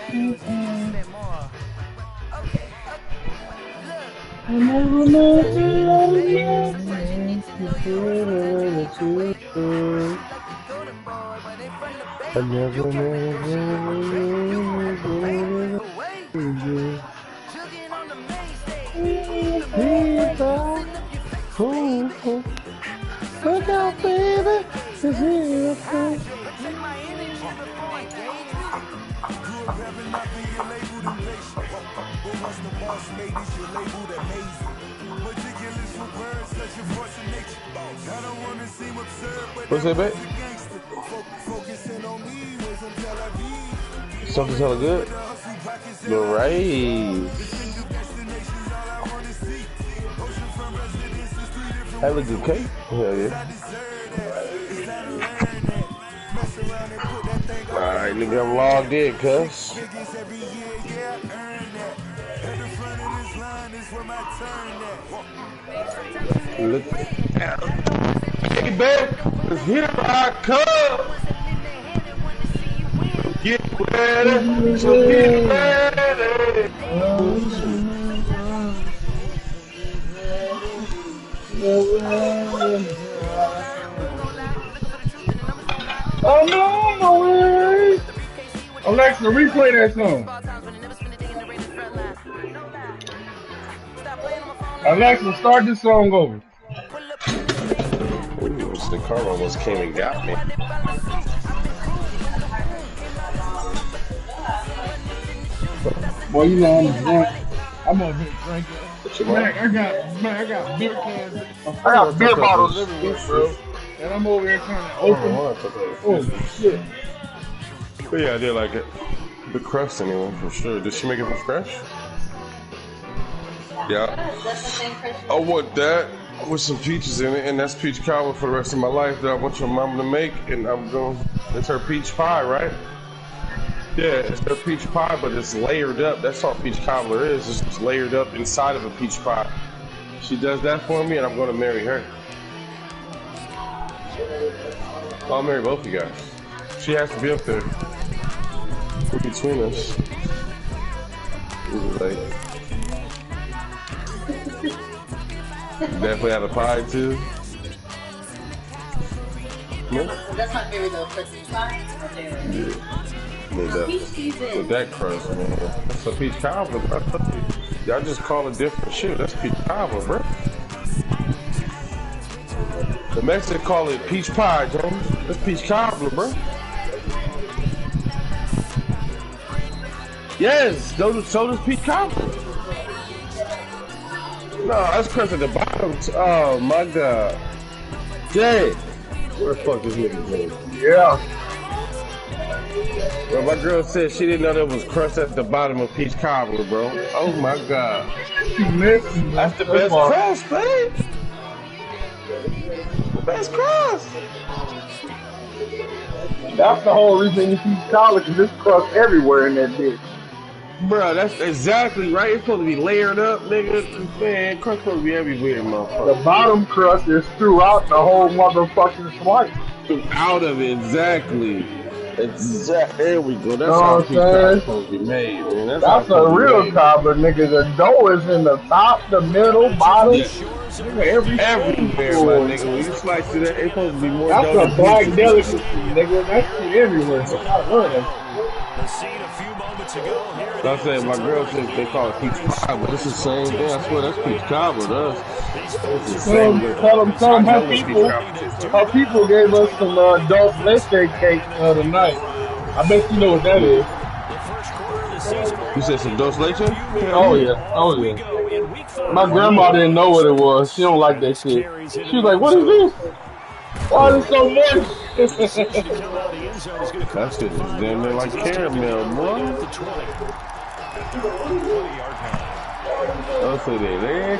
I never meant to I never look out, baby. This is what's that, babe? Something's hella good. The rice. Hella good cake. Hell yeah. Alright, nigga, I'm logged in, cuz. Look out. Hey, babe, let's hit it, I come. Get ready, so get ready. Oh no, way! Alexa, replay that song. Alexa, start this song over. Ooh, the car almost came and got me. Boy, you know I'm drunk. I'm over here drinking. Mac, I got beer cans. I got beer bottles everywhere, bro. And I'm over here trying to open. Oh shit. But yeah, I did like it. The crust anyway, for sure. Did she make it from scratch? Yeah. I want that with some peaches in it, and that's peach cobbler for the rest of my life that I want your mom to make, and I'm going. It's her peach pie, right? Yeah, it's her peach pie, but it's layered up. That's all peach cobbler is. It's just layered up inside of a peach pie. She does that for me, and I'm going to marry her. I'll marry both of you guys. She has to be up there between us. Like, definitely have a pie too. Yeah. That's my favorite though, peach pie. Yeah. With that crust, man. That's a peach cobbler, bro. Y'all just call it different shit. That's peach cobbler, bro. The Mexicans call it peach pie, James. That's peach cobbler, bro. Yes, so does peach cobbler. No, that's crust at the bottom. Oh my god. Jay, where the fuck is nigga Jay? Yeah. Well, my girl said she didn't know there was crust at the bottom of peach cobbler, bro. Oh my god. That's the best crust, babe. The best crust. That's the whole reason you peach cobbler, because there's crust everywhere in that bitch. Bro, that's exactly right. It's supposed to be layered up, nigga. Man, crust supposed to be everywhere, motherfucker. The bottom crust is throughout the whole motherfucking slice. Out of it, exactly. Exactly. There we go. That's how peach cobbler is supposed to be made, man. That's a real cobbler, nigga. The dough is in the top, the middle, bottom. Yeah. Everywhere, my nigga. When you slice it, it's supposed to be more dough. That's a black delicacy, nigga. That shit everywhere. I love that shit. So I said, my girl said they call it peach pie, but it's the same thing. I swear that's peach cobbler. It's the same. Tell them how people gave us some dulce leche cake the other night. I bet you know what that is. You said some dulce leche? Oh yeah, oh yeah. My grandma didn't know what it was. She don't like that shit. She was like, "What is this? Why is it so much?" That shit is damn near like caramel, boy.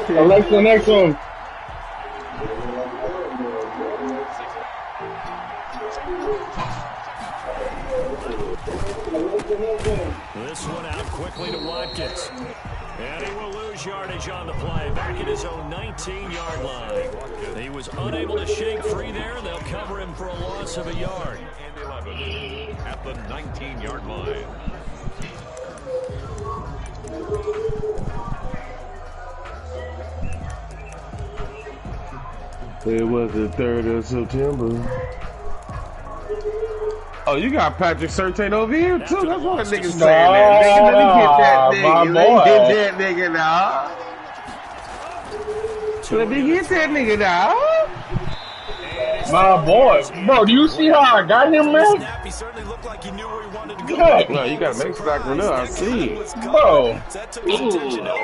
Alexa, next one. This one out quickly to Watkins. And he will lose yardage on the play, back at his own 19-yard line. He was unable to shake free there. They'll cover him for a loss of a yard. And 11 at the 19-yard line. It was the 3rd of September. Oh, you got Patrick Surtain over here too. That's why the niggas saying that. Nigga, let me get that nigga. Let me get that nigga now. Let me get that nigga now. My boy. Bro, do you see how I got him, man? He certainly looked like he knew where he wanted to go. Yeah. No, you gotta make stock with her. I see. Bro.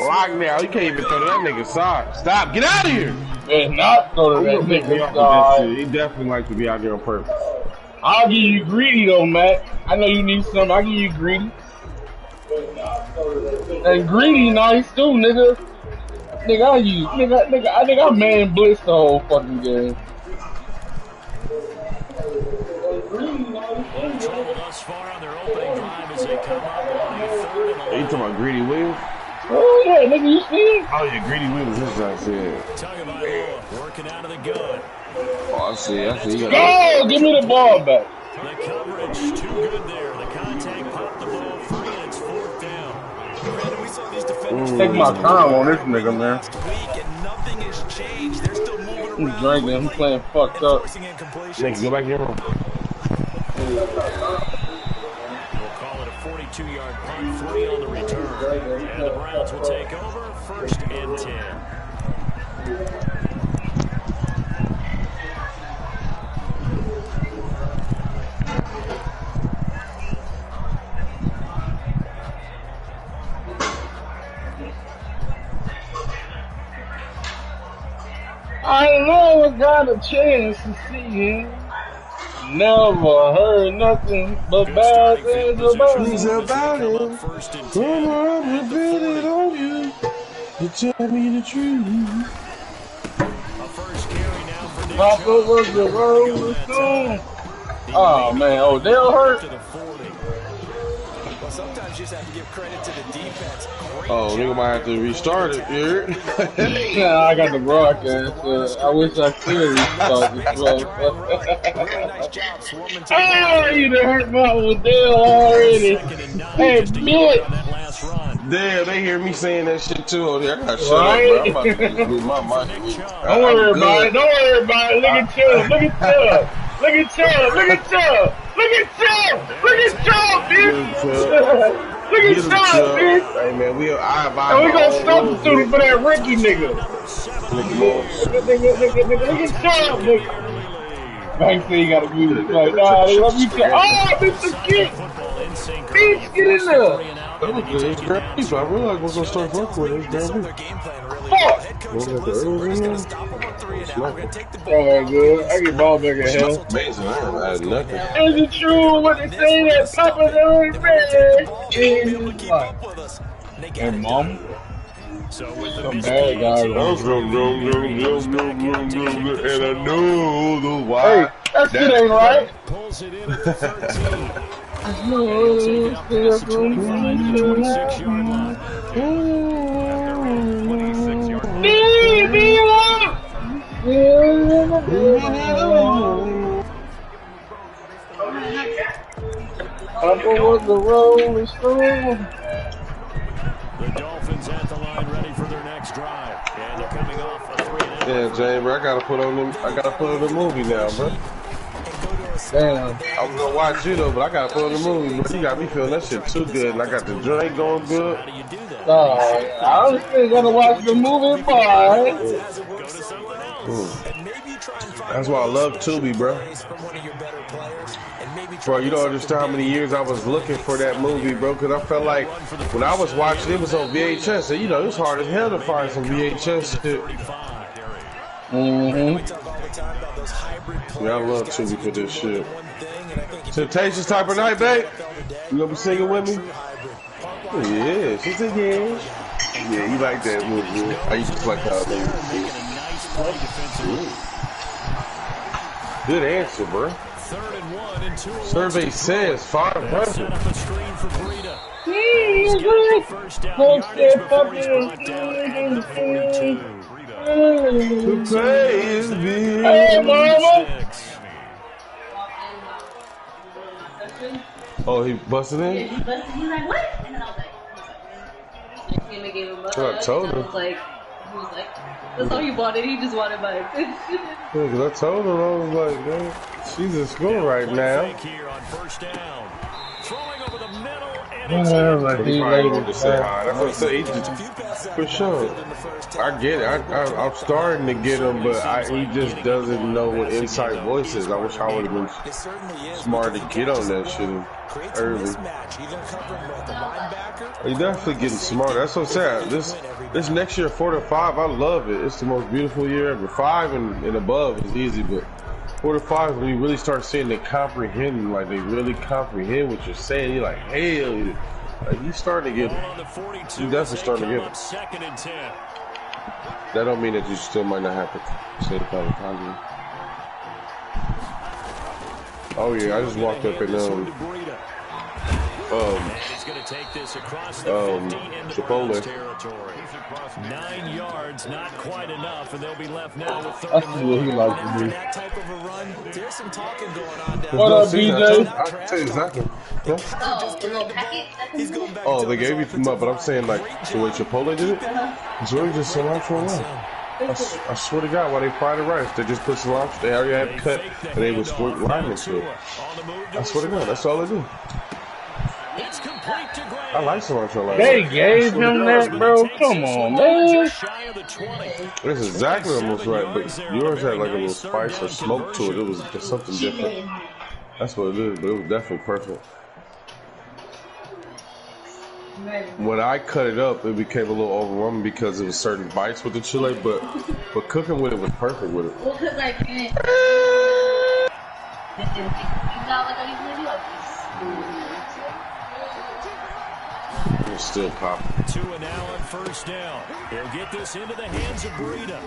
Lockdown. You can't even throw to that nigga side. Stop. Get out of here. It's not go to that nigga side. He definitely like to be out there on purpose. I'll give you greedy though, Matt. I know you need some. I'll give you greedy. And greedy nice too, nigga. Nigga, I man blitz the whole fucking game. Well, trouble thus far on their opening drive as they come up on a 3rd and 11. You talking about Greedy Williams? Oh yeah, nigga, you see? Oh yeah, Greedy Williams. This guy said. Tagovailoa working out of the gun. Oh, I see. Go! Give me the ball back. The coverage too good there. The contact popped the ball free, and it's 4th down. We saw these defenders take my time on this nigga, man. and nothing has changed. They're still moving I'm drinking. I'm playing fucked up. Nigga, go back in your room. We'll call it a 42-yard punt, 3 on the return. And the Browns will take over, 1st and 10. I never got a chance to see him. Never heard nothing but bad things about him. Come on, I'm it on you. You tell me the truth. A first carry now for Nick Papa was the road soon. Oh man, Odell hurt. Well, sometimes you just have to give credit to the defense. Oh, nigga might have to restart it here. Yeah, I got the broadcast. I wish I could restart this motherfucker. Oh, you done hurt my Odell already. Hey, bitch. Damn, they hear me saying that shit too. Oh, I gotta shut up, bro. I'm about to just lose my mind. Don't worry about it. Don't worry about it. Look at Chubb. Look at Chubb. Look at Chubb. Look at Chubb. Look at Chubb. Look at Chubb, bitch. Look at Chubb, bitch. Hey, man, we gonna substitute him for that Ricky nigga. Look at Chubb, nigga. Banks said he got a music like, nah, they love you. Oh, Mr. Kid. Bitch, get in there. That was good. It's great. So I realized we're gonna start fucking with this damn Oh, good. I get ball back at hell. Amazing. I had nothing. Is it true what they say that Papa's always bad? And mom? Some bad guys. And I know the why. Hey, that shit ain't right. Pulls it in at 13. He'll take it up past the 25 to the 26-yard line. Papa was the Rolling Stone. The Dolphins at the line, ready for their next drive, and they're coming off a 3-and-out. Yeah, James, bro, I gotta put on the movie now, bro. Damn. I was gonna watch you though, but I gotta put on the movie. Bro. You got me feeling that shit too good, and I got the drink going good. How do you do that? I was still gonna watch the movie, boy. Go to something else. That's why I love Tubi, bro. Bro, you don't understand how many years I was looking for that movie, bro, because I felt like when I was watching it was on VHS, and you know, it's hard as hell to find some VHS shit. Yeah, I love Tubi for this shit. Temptations type of night, babe. You gonna be singing with me? Yeah, she said yeah. Yeah, you like that movie. I used to like how good answer, bro. Survey says 500. Hey, mama. Oh, he busted in? Yeah, he busted. He's like, what? And then I was like, he gave him a I told him. he was like, that's all he wanted. He just wanted my attention. Yeah, 'cause I told her, I was like, man, she's in school right now. Here on first down. Throwing over the middle, and it's But he probably wanted to say hi. That's what I said. He just, for sure. I get it. I'm starting to get him, but he just doesn't know what inside voice is. I wish I would have been smart to get on that shit early. He definitely getting smart. That's what I'm saying. This next year, 4 to 5, I love it. It's the most beautiful year ever. 5 and above is easy, but 4 to 5, when you really start seeing they comprehend, like they really comprehend what you're saying, you're like, hell, like you starting to get it. You definitely starting to get it. That don't mean that you still might not have to say the proper conjugate. Oh yeah, I just walked up and Chipotle. 9 yards, not quite enough, and they'll be left now with 30 That's what he like to do. That type of a run, there's some talking going on down What up, BJ? I can tell you exactly. Yeah. Oh, they gave you from up, but I'm saying like the way Chipotle did it, it's really just cilantro alone. I swear to God, while they fry the rice, they just put cilantro. They already had it cut, and they would squirt lime into it. I swear to God, that's all they do. I like cilantro like They gave him that, bro. Come on, man. That's exactly almost right, but yours had like a little spice or smoke to it. It was just something different. That's what it is, but it was definitely perfect. When I cut it up, it became a little overwhelming because it was certain bites with the chili, but cooking with it was perfect with it. Well, because I can't. Not like I usually do. It's still popping. 2 and now on first down. He'll get this into the hands of Breida.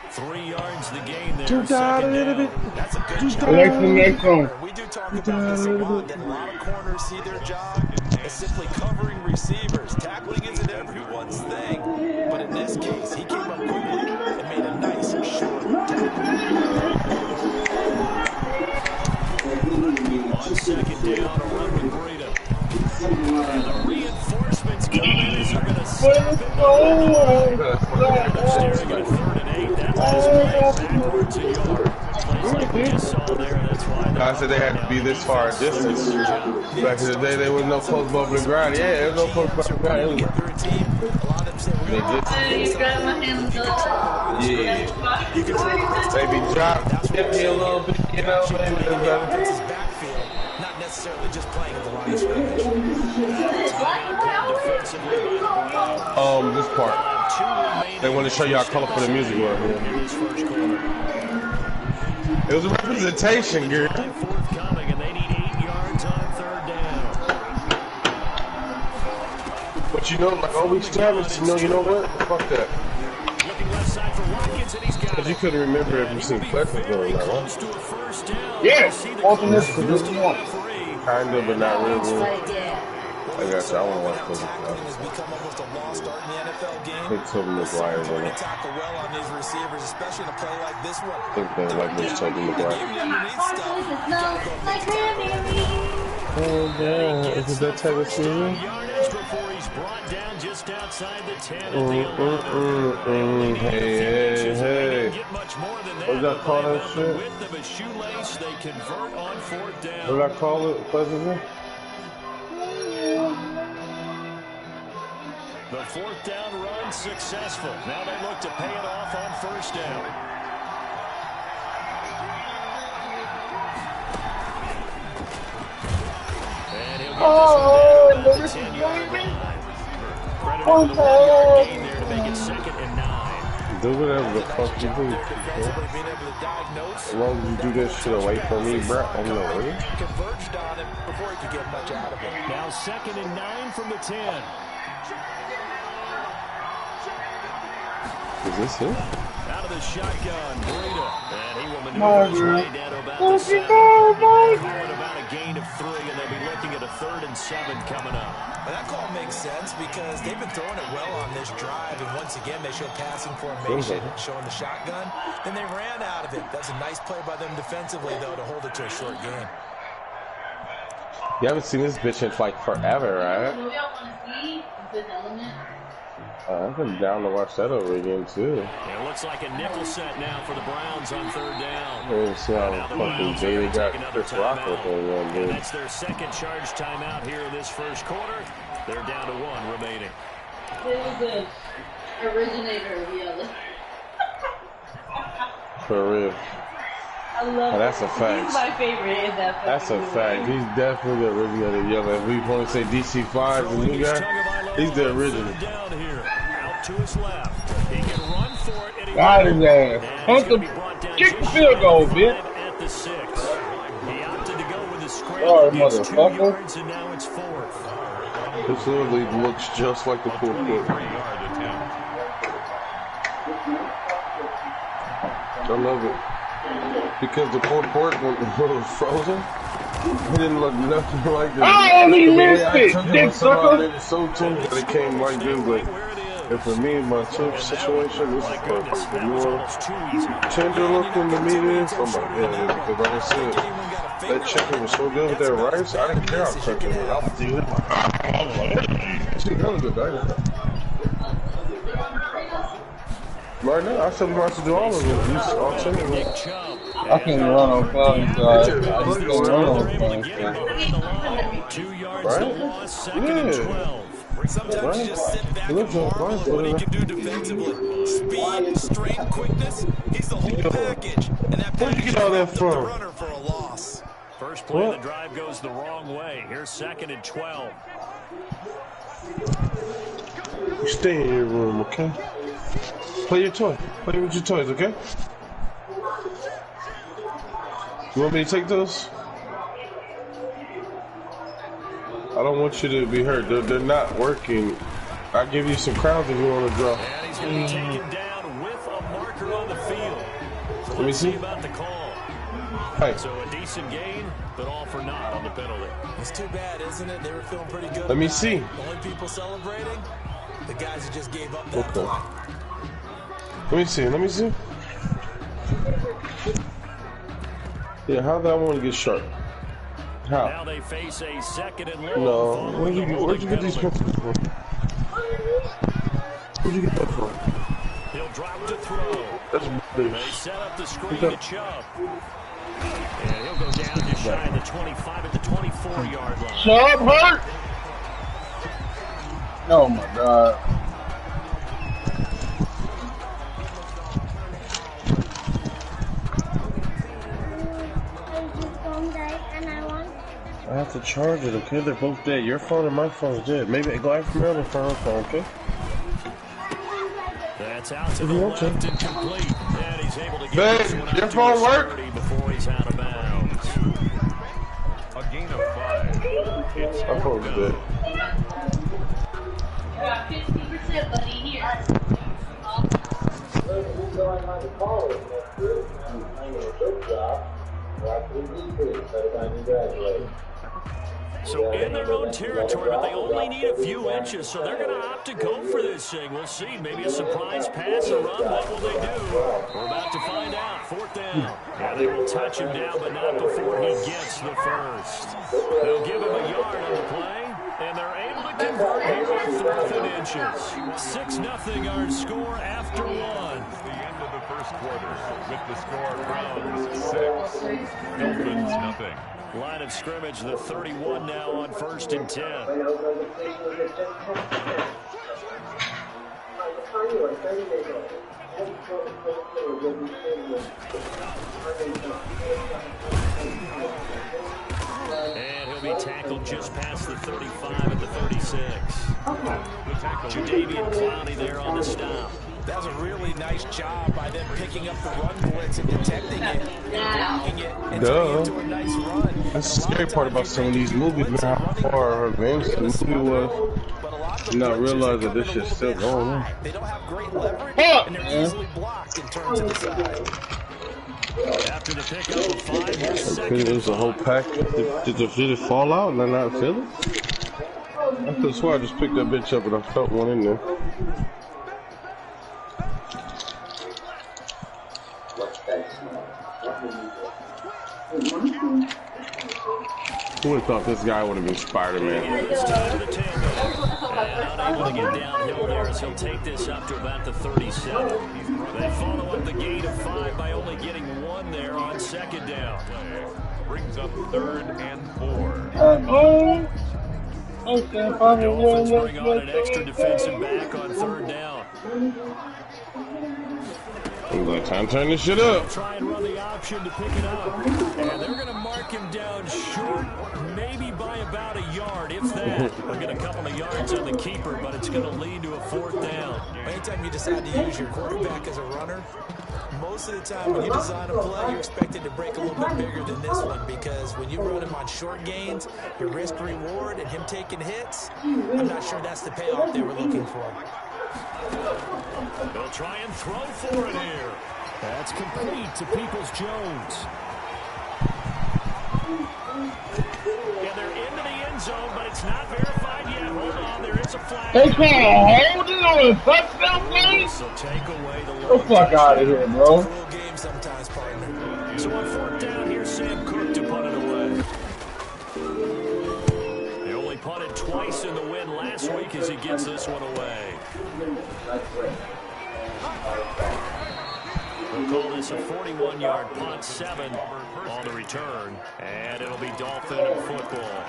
3 yards the gain there. Second down. That's a good job. Next one. We do talk about this a lot, that a lot of corners see their job as simply covering receivers. Tackling isn't everyone's thing, but in this case, he came up quickly and made a nice short tackle. On second down, a run with Breida. And the reinforcements coming as they're going to stop him. Staring at 3rd and 8. That last play backwards a yard. Plays like we just saw there. That's why I said they had to be this far a distance. Back in the day, there was no post above the ground. Yeah, there was no post above the ground. They just, yeah. Maybe drop, hit me a little bit, you know, maybe that's better. Not necessarily just playing at the line of scrimmage. This part. They want to show you how colorful the music was. It was a representation, girl. Forthcoming, and they need 8 yards on 3rd down. But you know, like always established, you know what? Fuck that. Looking left side for Watkins, and he's got Because you couldn't remember if you seen Pleasantville or not, right? Yes. Alternate for this one. Kind of, but not really. I got you. I want to watch Pleasantville. Has become almost a lost art in the NFL game. They told me McGuire in it. Tackle well on these receivers, especially in a play like this one. I think they like Miss Toby McGuire. Oh, yeah. Is it that type of season? before he's brought down just outside the 10 at the 11. Hey. What did I call that shit? Width of a shoelace, they convert on 4th down. What did I call it, Pleasantville? The 4th down run successful. Now they look to pay it off on 1st down. And he'll get this one down to the 10-yard line. Credit for the 1-yard gain there to make it 2nd and 9. Do whatever the fuck you do. As long as you do this shit away from me, bro, I'm not ready. Converged on him before he could get much out of it. Now 2nd and 9 from the 10. Is this it? Out of the shotgun, Breida. And he will maneuver his way down to about the 7. About a gain of 3, and they'll be looking at a 3rd and 7 coming up. And that call makes sense because they've been throwing it well on this drive, and once again they show passing formation, showing the shotgun. Then they ran out of it. That's a nice play by them defensively, though, to hold it to a short game. You haven't seen this bitch in like forever, right? I've been down to watch that over again, too. It looks like a nickel set now for the Browns on third down. Let's see how fucking Jay got Chris Rock with them, dude. And that's their second charge timeout here in this first quarter. They're down to 1 remaining. This is the originator of yellow. For real. I love that's a fact. He's my favorite in that. That's a fact. He's definitely the originator of yellow. If we want to say DC5, the new guy, he's the original. Down here, out to his left. He can run for it. Got his ass. Kick the field goal, bitch. At the 6. He opted to go with the scramble. Sorry, motherfucker. And now it's 4th. This literally looks just like the fourth quarter. I love it. Because the fourth quarter, when it was frozen, it didn't look nothing like this. Oh, he missed it! Dick sucker! It was so tense that it came like this, but and for me, my chip situation, this is perfect. The more tender looking to me this, I'm like, yeah, because like I said, that chicken was so good with that rice, I didn't care how cooking it. I was doing it. She really good, right? Right now, I said we might have to do all of them. Use all 10 of them. I can't run on clown side. I just can't run on clown side. 2 yards Right? to loss, second and 12. Sometimes you just sit back and marvel at what he can do defensively. Speed, strength, quickness, he's the whole package. And that package is the runner for a loss. First play of the drive goes the wrong way. Here's second and 12. You stay in your room, okay? Play your toy. Play with your toys, okay? You want me to take those? I don't want you to be hurt. They're not working. I'll give you some crowns if you want to draw. And he's going to be taken down with a marker on the field. So Let me see about the call. Hey. So a decent gain, but all for naught on the penalty. It's too bad, isn't it? They were feeling pretty good. Let me see. The only people celebrating, the guys who just gave up that play. Let me see. Let me see. Yeah, how'd that one get sharp? How? Now they face a second and long. No. Where'd you get these pencils from? Where'd you get that from? He'll drop to throw. That's They set up the screen to Chubb. And he'll go down just shy of the 25 at the 24-yard line. Chubb hurt! Oh my God. I have to charge it, okay? They're both dead. Your phone and my phone's dead. Maybe go after my other phone, okay? That's out to the left and complete. And he's able to get this one out your to phone his work? 30 before he's out of bounds. A gain of 5. It's My phone's dead. You got 50%, buddy, here. So in their own territory, but they only need a few inches, so they're going to opt to go for this thing. We'll see. Maybe a surprise pass or run. What will they do? We're about to find out. 4th down. Yeah, they will touch him down, but not before he gets the first. They'll give him a yard on the play, and they're able to convert here on 4th and inches. 6-0 our score after 1. the end of the first quarter with the score Browns 6, Dolphins nothing. Line of scrimmage, the 31 now on 1st and 10. And he'll be tackled just past the 35 at the 36. Jadeveon Clowney there on the stop. That was a really nice job by them picking up the run blitz and detecting it and blocking it and turning it into a nice run. That's the scary part about some of these movies, man, how far advanced the movie was. Not realize that this shit's still going on. They don't have great leverage, and they're easily blocked and turned to the side. After the pickup of 5, here's second It and was a whole 5. pack. Did the shit fall out and I not feel it? I could swear I just picked that bitch up and I felt one in there. Who would have thought this guy would have been Spider-Man? It's time for the tailback. And unable to get downhill there as he'll take this up to about the 37. They follow up the gain of 5 by only getting 1 there on second down. Brings up 3rd and 4. The Dolphins bring on an extra defensive back on 3rd down. I'm going to turn this shit up. Try and run the option to pick it up. And they're going to mark him down short, maybe by about a yard, if that. They'll get a couple of yards on the keeper, but it's going to lead to a 4th down. Anytime you decide to use your quarterback as a runner, most of the time when you design a play, you're expected to break a little bit bigger than this one, because when you run him on short gains, your risk-reward and him taking hits, I'm not sure that's the payoff they were looking for. They'll try and throw for it here. That's complete to Peoples-Jones. Yeah, they're into the end zone, but it's not verified yet. Hold on, there is a flag. They can't hold it on a touchdown play? So take away the Get the fuck out of here, bro. It's a real game sometimes, partner. So on 4th down, here's Sam Cook to punt it away. They only punted twice in the win last week as he gets this one away. We'll call this a 41-yard punt, 7 on the return, and it'll be Dolphin football.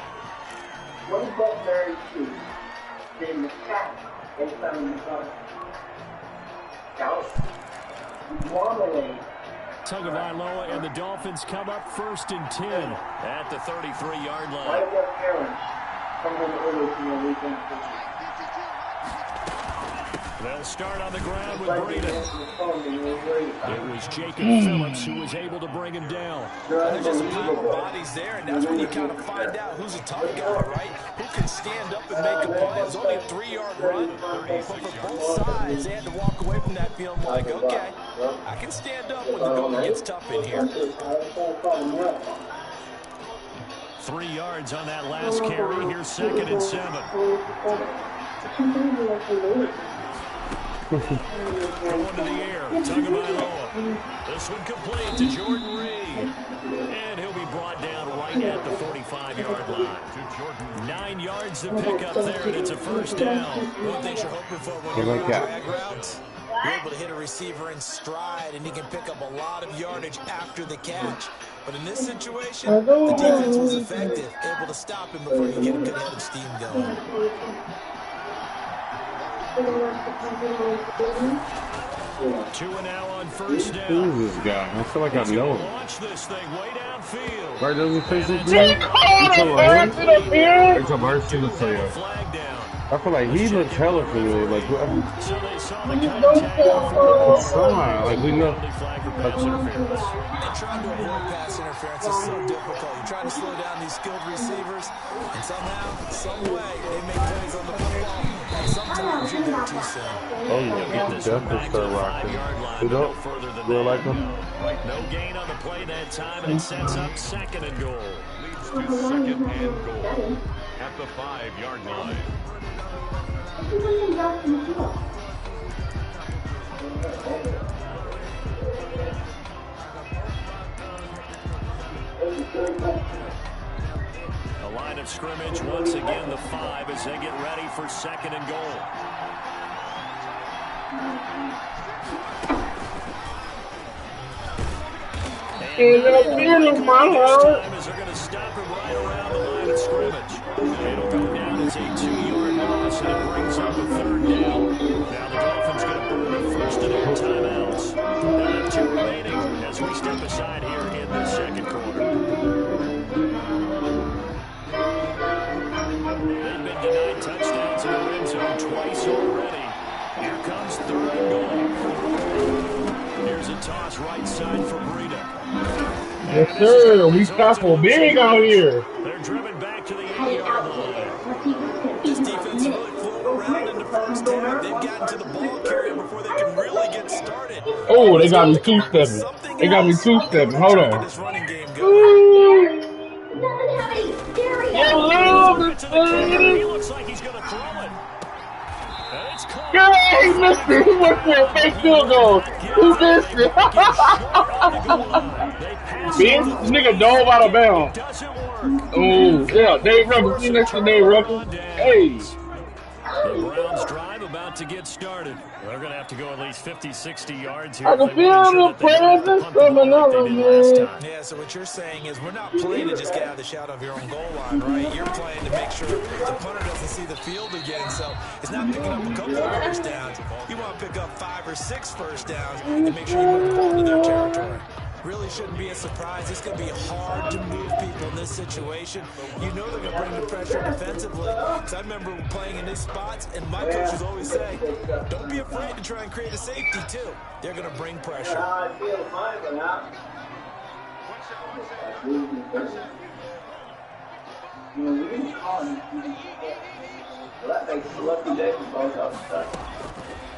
Tagovailoa and the Dolphins come up 1st and 10 at the 33-yard line. They'll start on the ground with Breida. It was Jacob Phillips who was able to bring him down. There's just a pile of bodies there, and that's when you kind of find out who's a tough guy, right? Who can stand up and make a play. It's only a 3-yard run, but for both sides, they had to walk away from that feeling like, okay, I can stand up when the going gets tough in here. 3 yards on that last carry. Here's 2nd and 7. Going to the air, Tagovailoa. This one complete to Jordan Reed. And he'll be brought down right at the 45-yard line. 9 yards to pick up there, and it's a 1st down. One thing you're hoping for when you're running drag routes, you're able to hit a receiver in stride, and he can pick up a lot of yardage after the catch. But in this situation, the defense was effective, able to stop him before you get a good head of steam going. 2 and now on 1st down. Who is this guy? I feel like I know him. Launch this thing way downfield. Right, doesn't face his He called a person up here. It's a mercy to say. Flag down. I feel like he looks hella familiar. Like, So they saw the contact before. somehow, like we know. Flag for pass interference. And trying to avoid pass interference is so difficult. You're trying to slow down these skilled receivers, and somehow, some way, they make plays on the football, and sometimes you're there too soon. Oh yeah, definitely start rocking. You don't feel like him? No gain on the play that time, and it sets up 2nd and goal. Leads to 2nd and goal at the 5-yard line. A line of scrimmage, once again the 5 as they get ready for 2nd and goal. In the middle, my lord. As they're going to stop him right around the line of scrimmage. It'll go down as a 2-yard loss, and it brings up a 3rd down. Now the Dolphins going to burn a 1st and 8 timeouts. They'll have 2 remaining as we step aside here in the 2nd quarter. They've been denied touchdowns in the red zone twice already. Here comes 3rd and goal. Here's a toss right side for Breida. Yes, sir. We tackle big out here. They're driven back to the 8-yard line. This defense really flew around in the first half. They've gotten to the ball carrier before they can really get started. Oh, they got me 2-stepping. They got me 2-stepping. Hold on. This running game Ooh. going. You love this He thing. looks like he's going to throw it. And it's caught. Yeah, he missed it. He went for a fake field goal. He missed it. Bitch, this nigga dove out of bounds. Doesn't work. Oh, yeah, Dave Ruffin. See next to Dave Ruffin? Hey. The Browns drive about to get started. They're going to have to go at least 50, 60 yards here. I can feel the presence coming over me. Yeah, so what you're saying is we're not playing to just get out of the shadow of your own goal line, right? You're playing to make sure the punter doesn't see the field again. So it's not picking up a couple of first downs. You want to pick up 5 or 6 first downs and make sure you move the ball into their territory. Really shouldn't be a surprise. It's going to be hard to move people in this situation. You know they're going to bring the pressure defensively. Because I remember playing in these spots, and my coaches always say, don't be afraid to try and create a safety, too. They're going to bring pressure.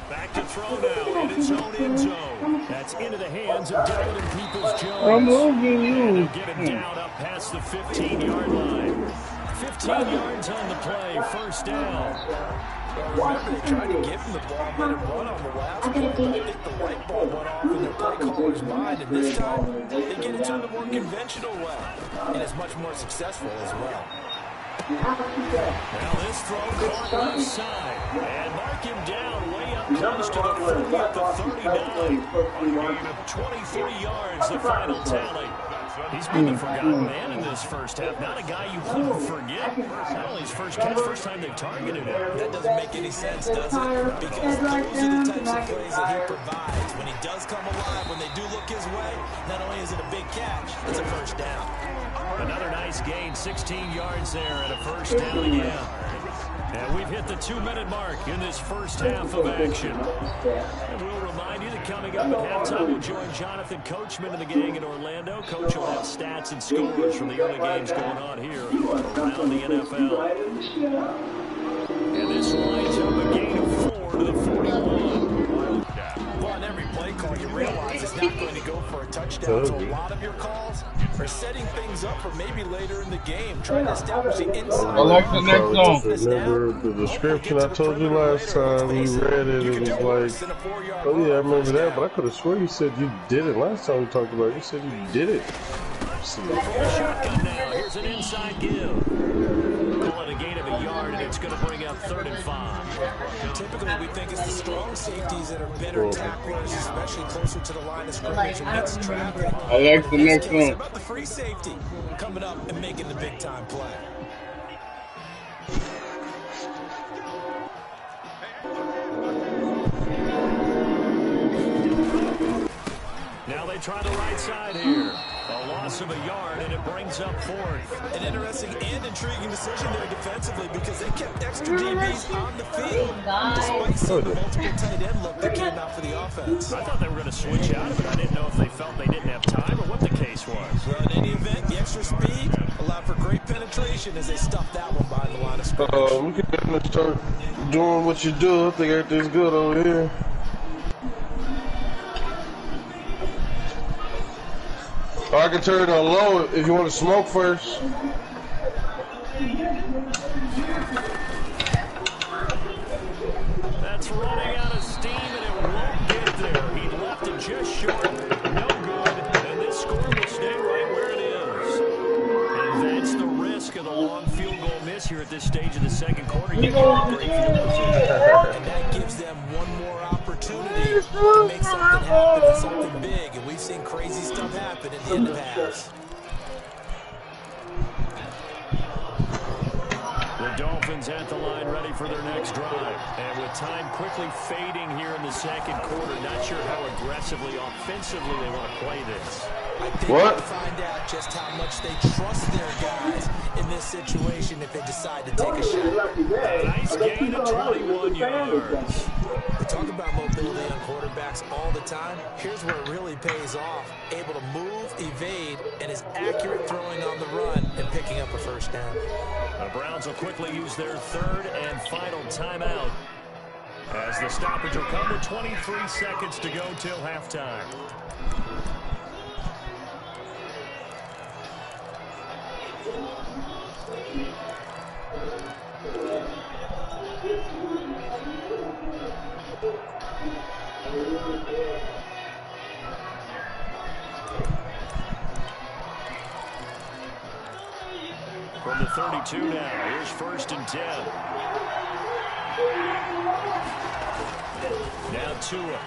Back to throw now in his own end zone. That's into the hands of Donovan Peoples-Jones. I'm moving you. And he'll get him down up past the 15-yard line. 15 yards on the play, first down. Remember, they tried to give him the ball and let him run on the last play, but I think the light bulb went off in their play caller's mind, and this time they get it to the more conventional way, and it's much more successful as well. Now this throw caught left side, and mark him down way up close to the 40 at the 39. A gain of 23 yards, the final tally. He's been the forgotten man in this first half. Not a guy you want to forget. Not only his first catch, first time they've targeted him. That doesn't make any sense, does it? Because those are the types of plays that he provides. When he does come alive, when they do look his way, not only is it a big catch, it's a first down. Another nice gain, 16 yards there, and a first down again. And we've hit the 2-minute mark in this first half of action. And we'll remind you that coming up at halftime, we'll join Jonathan Coachman and the gang in Orlando. Coach will have stats and scores from the early games going on here around the NFL. And this lines up a gain of 4 to the 41. Well, on every play call, you realize it's not going to go for a touchdown. So a lot of your calls are setting things up for maybe later in the game, trying to establish the inside. Alexa, next song. Remember the description I told you last time we read it? It was like, oh yeah, I remember that, but I could have sworn you said you did it last time we talked about it. You said you did it. Shotgun now. Here's an inside give. Call it a gain of a yard, and it's going to bring up 3rd and 5. Typically, we think it's the strong safeties that are better tacklers, especially closer to the line of scrimmage amidst traffic. Alexa, next It's song. about the free safety coming up and making the big-time play. Now they try the right side here. A loss of a yard, and it brings up 4th. An interesting and intriguing decision there defensively because they kept extra DBs on the field despite seeing the multiple tight end look that came out for the offense. I thought they were going to switch out of it. I didn't know if they felt they didn't have time or what the case was. Well, in any event, the extra speed allowed for great penetration as they stuffed that one behind the line of scrimmage. We can definitely start doing what you do. I think everything's good over here. Or I can turn it on low if you want to smoke first. That's running out of steam, and it won't get there. He left it just short. No good. And this score will stay right where it is. And that's the risk of the long field goal miss here at this stage of the second quarter. You get a great field position. And that gives them one more opportunity to make something happen and something big. And we've seen crazy stuff happen at the end of halves. The Dolphins at the line ready for their next drive. And with time quickly fading here in the second quarter, not sure how aggressively, offensively they want to play this. I think we'll find out just how much they trust their guys in this situation if they decide to take a shot. A nice gain of 21 yards. We talk about mobility on quarterbacks all the time. Here's where it really pays off. Able to move, evade, and is accurate throwing on the run and picking up a first down. The Browns will quickly use their 3rd and final timeout as the stoppage will come with 23 seconds to go till halftime. From the 32 now, here's 1st and 10. Now Tua.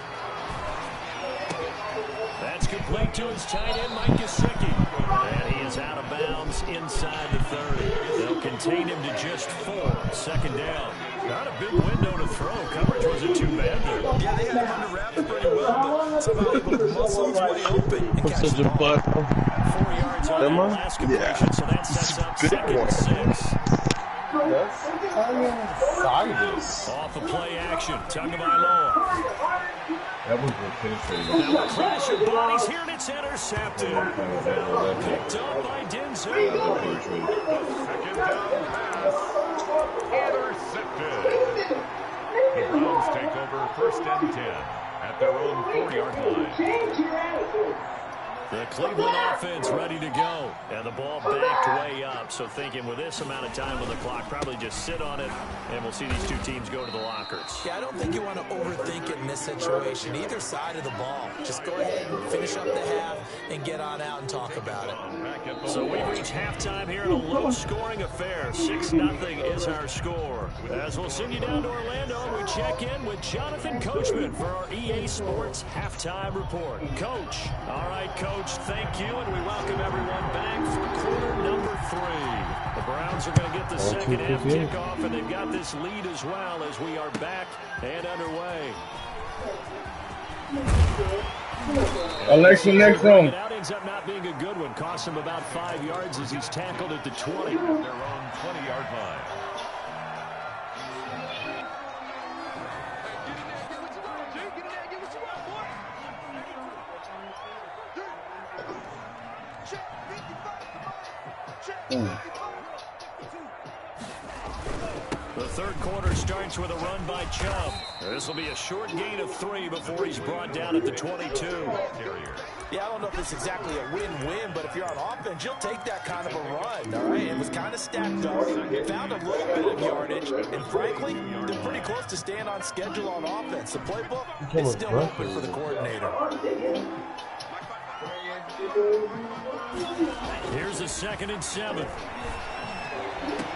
That's complete to his tight end, Mike Gesicki. And he is out of bounds inside the 30. They'll contain him to just 4. Second down. Not a big window to throw. Coverage wasn't too bad there. Yeah, they had him under wraps pretty well, but somehow able to muscle his way open and catch the ball. 4 yards on that last completion, so that sets up 2nd and 6. Off of play action, Tagovailoa. That was good penetration. Now a crash of bodies here, and it's intercepted. Picked up by Denzel. Second down pass. Intercepted. The Browns take over 1st and 10 at their own 4-yard line. The Cleveland offense ready to go. And the ball backed way up. So thinking with this amount of time on the clock, probably just sit on it, and we'll see these two teams go to the lockers. Yeah, I don't think you want to overthink it in this situation. Either side of the ball. Just go ahead and finish up the half and get on out and talk about it. So we reach halftime here in a low-scoring affair. 6-0 is our score. As we'll send you down to Orlando, we check in with Jonathan Coachman for our EA Sports Halftime Report. Coach. All right, Coach. Thank you, and we welcome everyone back for quarter number 3. The Browns are going to get the second half kickoff, and they've got this lead as well as we are back and underway. Alexa, next one. That ends up not being a good one. Cost him about 5 yards as he's tackled at the 20. Their own 20-yard line. The third quarter starts with a run by Chubb. This will be a short gain of 3 before he's brought down at the 22. Yeah, I don't know if it's exactly a win-win, but if you're on offense, you'll take that kind of a run, all right? It was kind of stacked up, found a little bit of yardage, and frankly, they're pretty close to staying on schedule on offense. The playbook is still open for the coordinator. Here's a 2nd and 7.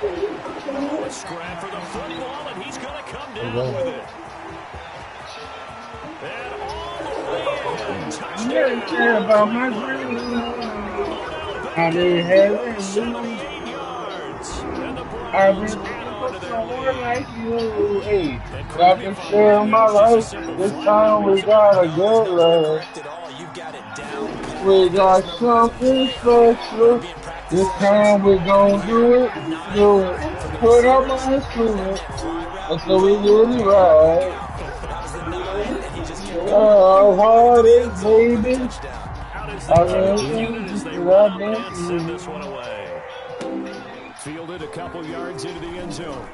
A scrap for the football, and he's going to come down with it. And all the way in. Touchdown. You care about my dream. I didn't have it. 78 yards. And the I've Browns been add on for to their someone lead. like you. Hey, got to share my life. This time we got a good love. We got something special. This time we gon' do it. Put up my instrument until we get it right. Oh, hard is, baby. Send this one away. Fielded a couple yards into the end zone.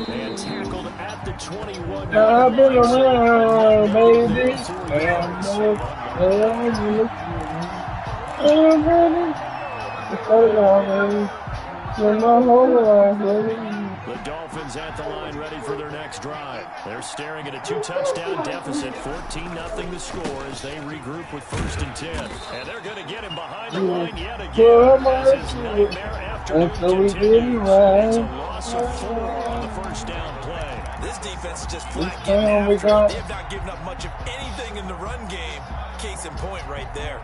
And tackled at the 21. I've been around, baby. I'm ready. The Dolphins at the line ready for their next drive. They're staring at a 2-touchdown deficit, 14-0 the score as they regroup with 1st and 10. And they're going to get him behind the line yet again as his nightmare afternoon continues. It's a loss of 4 on the 1st down play. This defense is just flat getting after it. They have not given up much of anything in the run game. Case in point right there.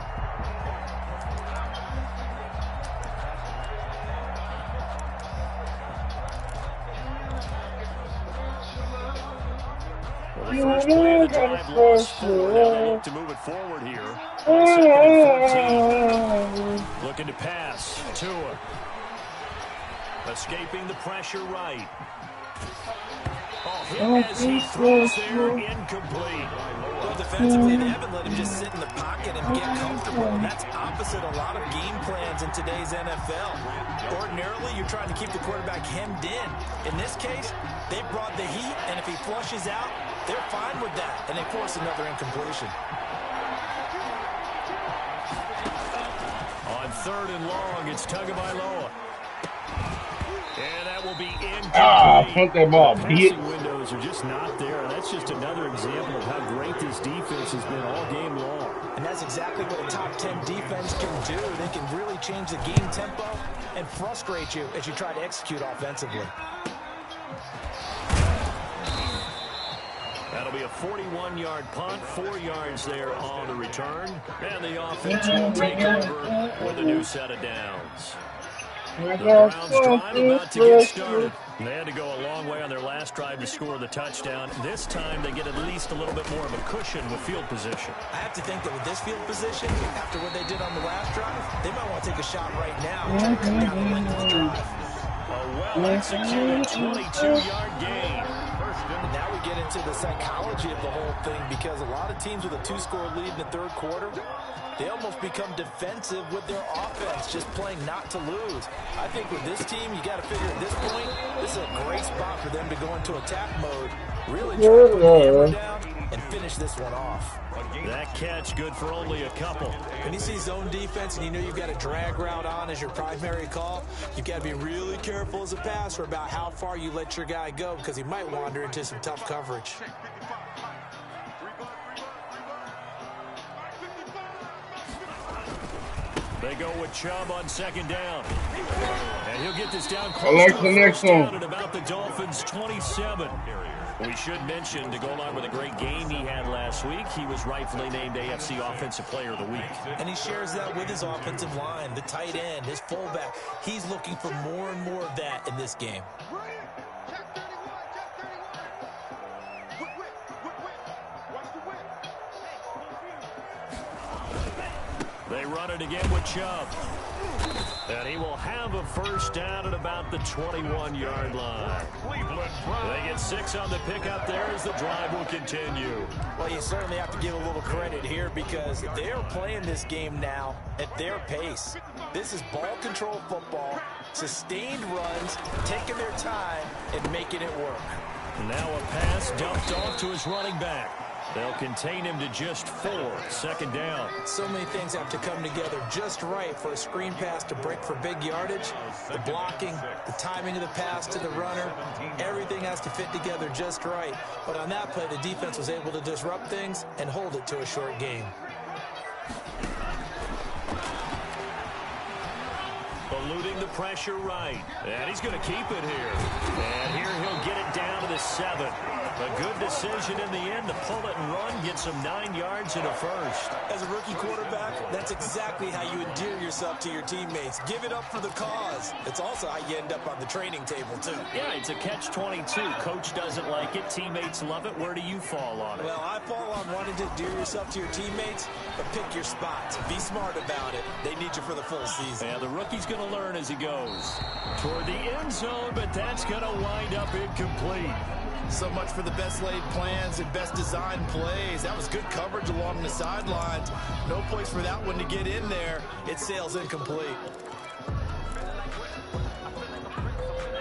Well, the first play of the drive lost 4. Now they look to move it forward here. 2nd and 14. Looking to pass. Tua. Escaping the pressure right. Oh, hit as he throws there, incomplete. Well, defensively, they haven't let him just sit in the pocket and get comfortable. And that's opposite a lot of game plans in today's NFL. Ordinarily, you're trying to keep the quarterback hemmed in. In this case, they brought the heat, and if he flushes out, they're fine with that, and they force another incompletion. On 3rd and long, it's Tagovailoa. And that will be incomplete. Punt that ball. Passing windows are just not there. And that's just another example of how great this defense has been all game long. And that's exactly what a top 10 defense can do. They can really change the game tempo and frustrate you as you try to execute offensively. That'll be a 41-yard punt, 4 yards there on the return. And the offense will take over with a new set of downs. The Browns drive about to get started. They had to go a long way on their last drive to score the touchdown. This time they get at least a little bit more of a cushion with field position. I have to think that with this field position, after what they did on the last drive, they might want to take a shot right now and try to cut down the length of the drive. A well-executed 22-yard gain. And now we get into the psychology of the whole thing, because a lot of teams with a 2-score lead in the third quarter, they almost become defensive with their offense, just playing not to lose. I think with this team, you got to figure at this point, this is a great spot for them to go into attack mode, really try to put the hammer down and finish this one off. That catch good for only a couple. When you see zone defense and you know you've got a drag route on as your primary call, you've got to be really careful as a passer about how far you let your guy go, because he might wander into some tough coverage. They go with Chubb on second down. And he'll get this down close to the next one. At about the Dolphins' 27. We should mention, to go along with a great game he had last week, he was rightfully named AFC Offensive Player of the Week. And he shares that with his offensive line, the tight end, his fullback. He's looking for more and more of that in this game. They run it again with Chubb. And he will have a first down at about the 21-yard line. They get 6 on the pickup there as the drive will continue. Well, you certainly have to give a little credit here, because they're playing this game now at their pace. This is ball control football, sustained runs, taking their time and making it work. Now a pass dumped off to his running back. They'll contain him to just 4, second down. So many things have to come together just right for a screen pass to break for big yardage. The blocking, the timing of the pass to the runner, everything has to fit together just right. But on that play, the defense was able to disrupt things and hold it to a short game. Eluding the pressure right. And he's going to keep it here. And here he'll get it down to the 7. A good decision in the end to pull it and run, get some 9 yards and a first. As a rookie quarterback, that's exactly how you endear yourself to your teammates. Give it up for the cause. It's also how you end up on the training table, too. Yeah, it's a catch-22. Coach doesn't like it. Teammates love it. Where do you fall on it? Well, I fall on wanting to endear yourself to your teammates, but pick your spots. Be smart about it. They need you for the full season. Yeah, the rookie's going to learn as he goes. Toward the end zone, but that's going to wind up incomplete. So much for the best laid plans and best designed plays. That was good coverage along the sidelines. No place for that one to get in there. It sails incomplete.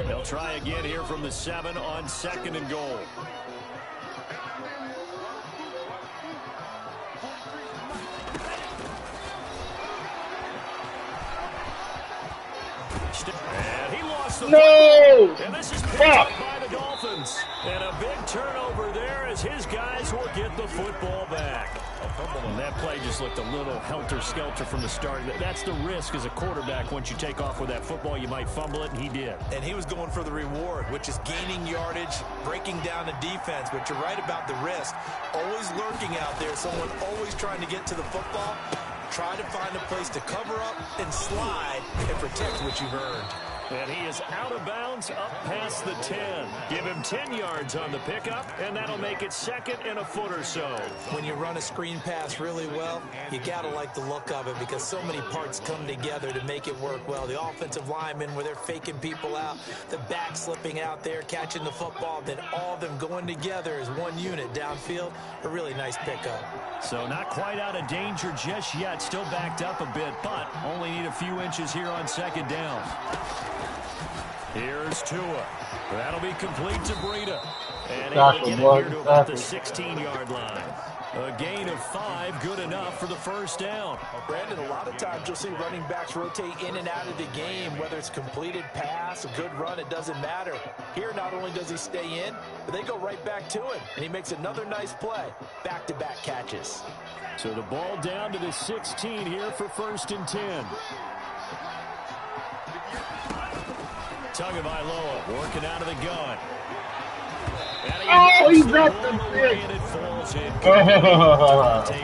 They'll try again here from the 7 on second and goal. And he lost the No! And this is picked up by the Dolphins. And a big turnover there as his guys will get the football back. And that play just looked a little helter-skelter from the start. That's the risk as a quarterback. Once you take off with that football, you might fumble it, and he did. And he was going for the reward, which is gaining yardage, breaking down the defense. But you're right about the risk. Always lurking out there, someone always trying to get to the football. Try to find a place to cover up and slide and protect what you've earned. And he is out of bounds up past the 10. Give him 10 yards on the pickup, and that'll make it second and a foot or so. When you run a screen pass really well, you got to like the look of it, because so many parts come together to make it work well. The offensive linemen, where they're faking people out, the back slipping out there, catching the football, then all of them going together as one unit downfield. A really nice pickup. So not quite out of danger just yet. Still backed up a bit, but only need a few inches here on second down. Here's Tua. That'll be complete to Breida. And able to get it here to about the 16-yard line. A gain of 5, good enough for the first down. Brandon, a lot of times you'll see running backs rotate in and out of the game, whether it's completed pass, a good run, it doesn't matter. Here, not only does he stay in, but they go right back to him, and he makes another nice play. Back-to-back catches. So the ball down to the 16 here for 1st and 10. Tagovailoa working out of the gun. Oh, he's at the pitch. And it falls in.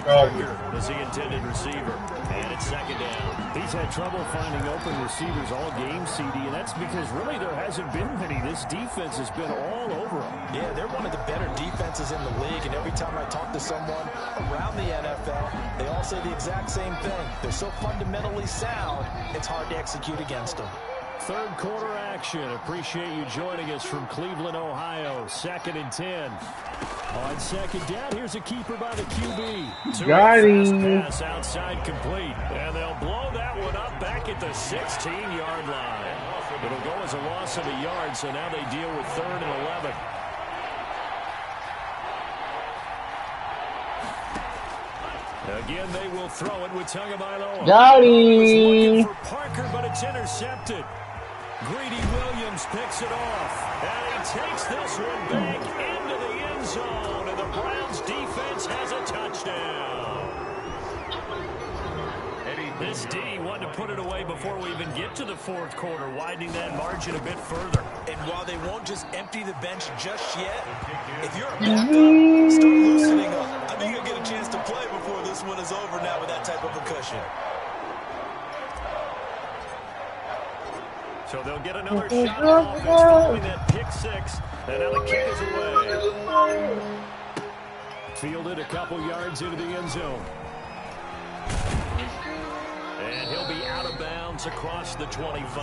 Parker was the intended receiver. And it's second down. He's had trouble finding open receivers all game, CD, and that's because really there hasn't been many. This defense has been all over them. Yeah, they're one of the better defenses in the league, and every time I talk to someone around the NFL, they all say the exact same thing. They're so fundamentally sound, it's hard to execute against them. Third quarter action. Appreciate you joining us from Cleveland, Ohio. 2nd and 10. On second down, here's a keeper by the QB. Got him. Pass outside complete. And they'll blow that one up back at the 16-yard line. It'll go as a loss of a yard, so now they deal with 3rd and 11. Again, they will throw it with Tagovailoa. Got him. Looking for Parker, but it's intercepted. Greedy Williams picks it off, and he takes this one back into the end zone, and the Browns defense has a touchdown. This D wanted to put it away before we even get to the 4th quarter, widening that margin a bit further. And while they won't just empty the bench just yet, if you're a backup, start loosening up. I think you'll get a chance to play before this one is over now with that type of a cushion. So they'll get another shot on offense following that pick 6. And now the kick is away. Fielded a couple yards into the end zone. And he'll be out of bounds across the 25.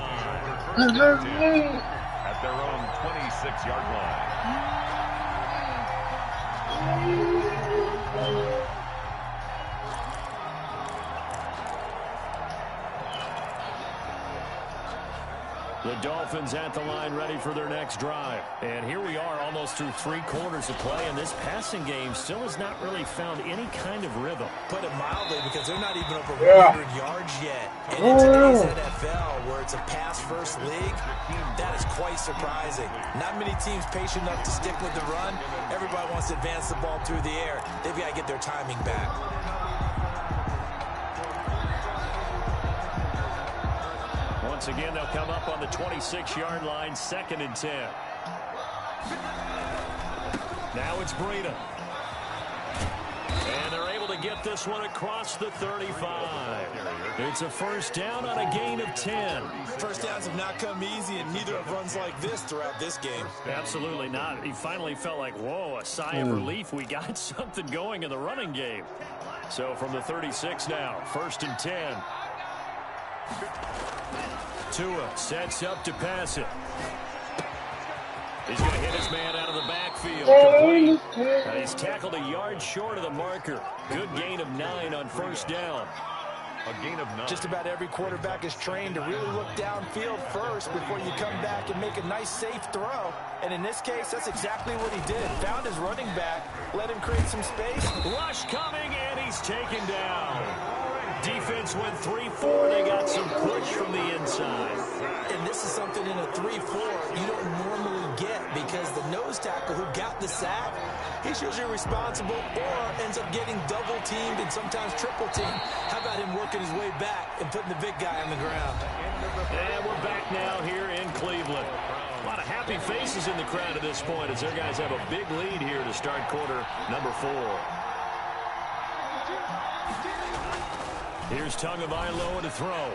At their own 26-yard line. The Dolphins at the line ready for their next drive. And here we are almost through 3 quarters of play, and this passing game still has not really found any kind of rhythm. Put it mildly, because they're not even over 100 yards yet. And in today's NFL, where it's a pass-first league, that is quite surprising. Not many teams patient enough to stick with the run. Everybody wants to advance the ball through the air. They've got to get their timing back. Once again, they'll come up on the 26-yard line, 2nd and 10. Now it's Breida. And they're able to get this one across the 35. It's a first down on a gain of 10. First downs have not come easy, and neither have runs like this throughout this game. Absolutely not. He finally felt like, whoa, a sigh of relief. We got something going in the running game. So from the 36 now, 1st and 10. Tua sets up to pass it. He's going to hit his man out of the backfield. Complete. He's tackled a yard short of the marker. Good gain of 9 on first down. A gain of 9. Just about every quarterback is trained to really look downfield first before you come back and make a nice, safe throw. And in this case, that's exactly what he did. Found his running back, let him create some space. Rush coming, and he's taken down. Defense went 3-4. They got some push from the inside. And this is something in a 3-4 you don't normally get, because the nose tackle who got the sack, he's usually responsible or ends up getting double-teamed and sometimes triple-teamed. How about him working his way back and putting the big guy on the ground? And we're back now here in Cleveland. A lot of happy faces in the crowd at this point as their guys have a big lead here to start quarter number 4. Here's Tagovailoa to throw.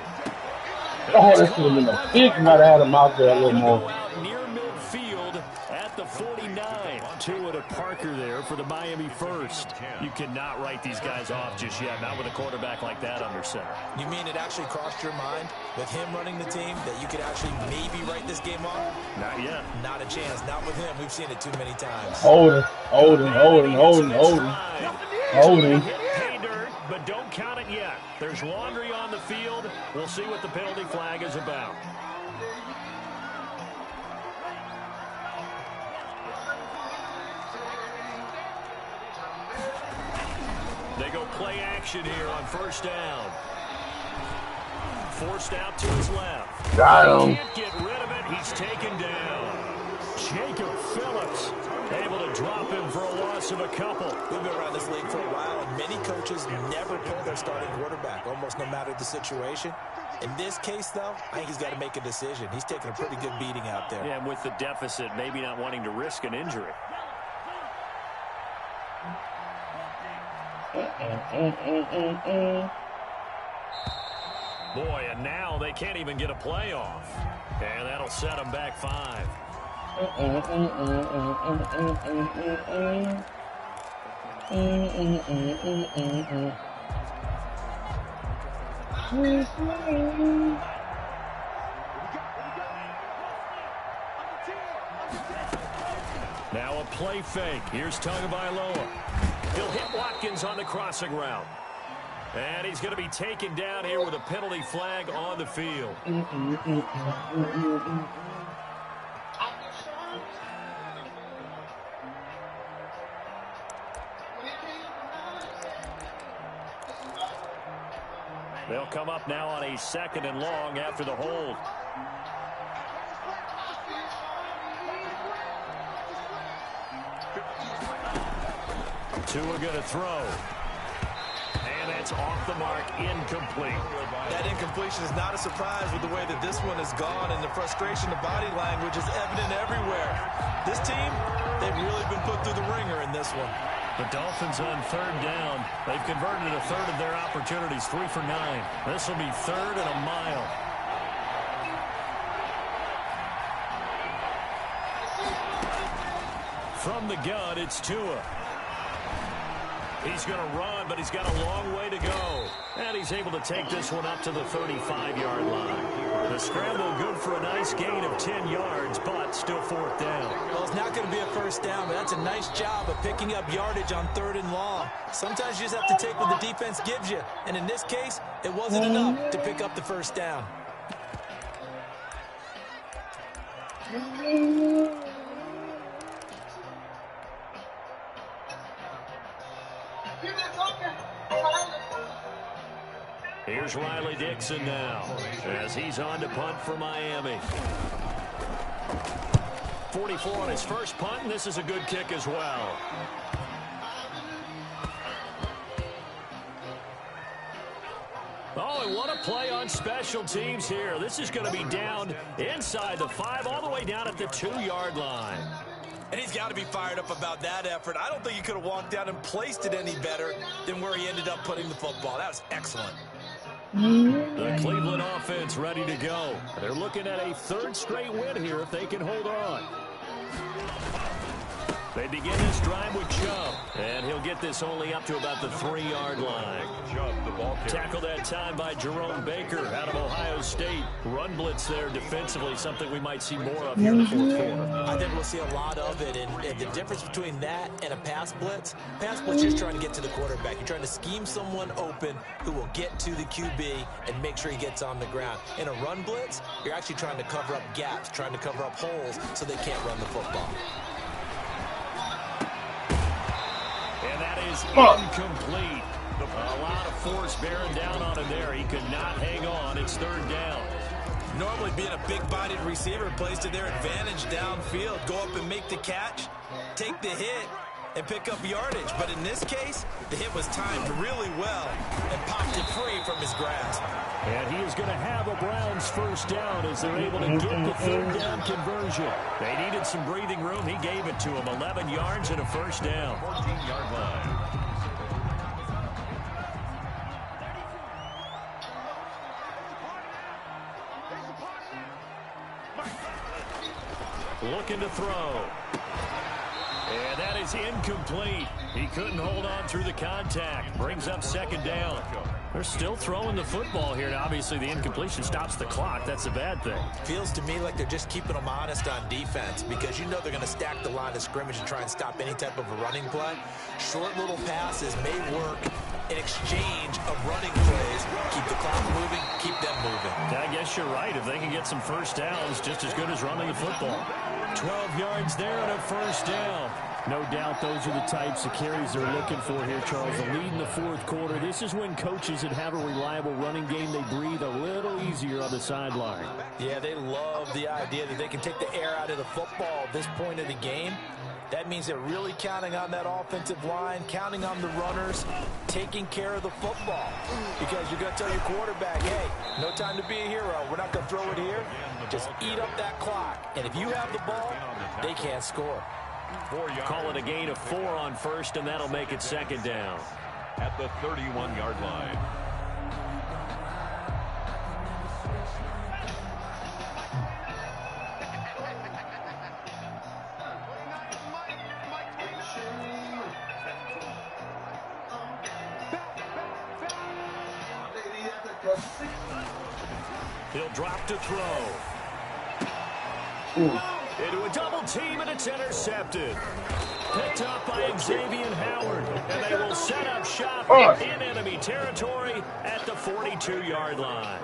Oh, this should have been a pick. Might have had him out there a little more. Near midfield at the 49. Tua to Parker there for the Miami first. You cannot write these guys off just yet, not with a quarterback like that under center. You mean it actually crossed your mind with him running the team that you could actually maybe write this game off? Not yet. Not a chance. Not with him. We've seen it too many times. Holding. But don't count it yet. There's laundry on the field. We'll see what the penalty flag is about. They go play action here on first down. Forced out to his left. Got him. Can't get rid of it. He's taken down. Jacob Phillips able to drop him for a loss of a couple. We've been around this league for a while, and many coaches never pull their starting quarterback, almost no matter the situation. In this case, though, I think he's got to make a decision. He's taking a pretty good beating out there. Yeah, and with the deficit, maybe not wanting to risk an injury. Boy, and now they can't even get a play off. And that'll set them back 5. Now a play fake. Here's Tagovailoa. He'll hit Watkins on the crossing route. And he's going to be taken down here with a penalty flag on the field. They'll come up now on a 2nd and long after the hold. Tua going to throw. And that's off the mark, incomplete. That incompletion is not a surprise with the way that this one has gone, and the frustration, the body language is evident everywhere. This team, they've really been put through the ringer in this one. The Dolphins on 3rd down. They've converted a third of their opportunities, 3 for 9. This will be 3rd and a mile. From the gun, it's Tua. He's going to run, but he's got a long way to go. And he's able to take this one up to the 35-yard line. The scramble good for a nice gain of 10 yards, but still 4th down. Well, it's not going to be a first down, but that's a nice job of picking up yardage on 3rd and long. Sometimes you just have to take what the defense gives you. And in this case, it wasn't enough to pick up the first down. Here's Riley Dixon now as he's on to punt for Miami. 44 on his first punt, and this is a good kick as well. Oh, and what a play on special teams here. This is going to be down inside the 5, all the way down at the 2-yard line. And he's got to be fired up about that effort. I don't think he could have walked out and placed it any better than where he ended up putting the football. That was excellent. The Cleveland offense ready to go. They're looking at a 3rd straight win here if they can hold on. They begin this drive with Chubb, and he'll get this only up to about the 3-yard line. Chubb, the ball carrier. Tackled that time by Jerome Baker out of Ohio State. Run blitz there defensively, something we might see more of here in the 4th quarter. I think we'll see a lot of it, and the difference between that and a pass blitz is trying to get to the quarterback. You're trying to scheme someone open who will get to the QB and make sure he gets on the ground. In a run blitz, you're actually trying to cover up gaps, trying to cover up holes so they can't run the football. And that is incomplete. A lot of force bearing down on him there. He could not hang on. It's 3rd down. Normally being a big-bodied receiver plays to their advantage downfield. Go up and make the catch, take the hit, and pick up yardage. But in this case, the hit was timed really well and popped it free from his grasp. And he is going to have a Browns first down as they're able to get the 3rd down conversion. They needed some breathing room. He gave it to him. 11 yards and a first down. 14-yard line. Looking to throw. And that is incomplete. He couldn't hold on through the contact. Brings up 2nd down. They're still throwing the football here. Now, obviously, the incompletion stops the clock. That's a bad thing. Feels to me like they're just keeping them honest on defense because you know they're going to stack the line of scrimmage and try and stop any type of a running play. Short little passes may work in exchange of running plays. Keep the clock moving, keep them moving. I guess you're right. If they can get some first downs, just as good as running the football. 12 yards there and a first down. No doubt those are the types of carries they're looking for here, Charles. The lead in the fourth quarter. This is when coaches that have a reliable running game, they breathe a little easier on the sideline. Yeah, they love the idea that they can take the air out of the football at this point of the game. That means they're really counting on that offensive line, counting on the runners, taking care of the football. Because you're going to tell your quarterback, hey, no time to be a hero. We're not going to throw it here. Just eat up that clock. And if you have the ball, they can't score. Call it a gain of 4 on first, and that'll make it second down. At the 31-yard line. He'll drop to throw. Into a double team, and it's intercepted. Picked up by Xavier Howard, and they will set up shop in enemy territory at the 42-yard line.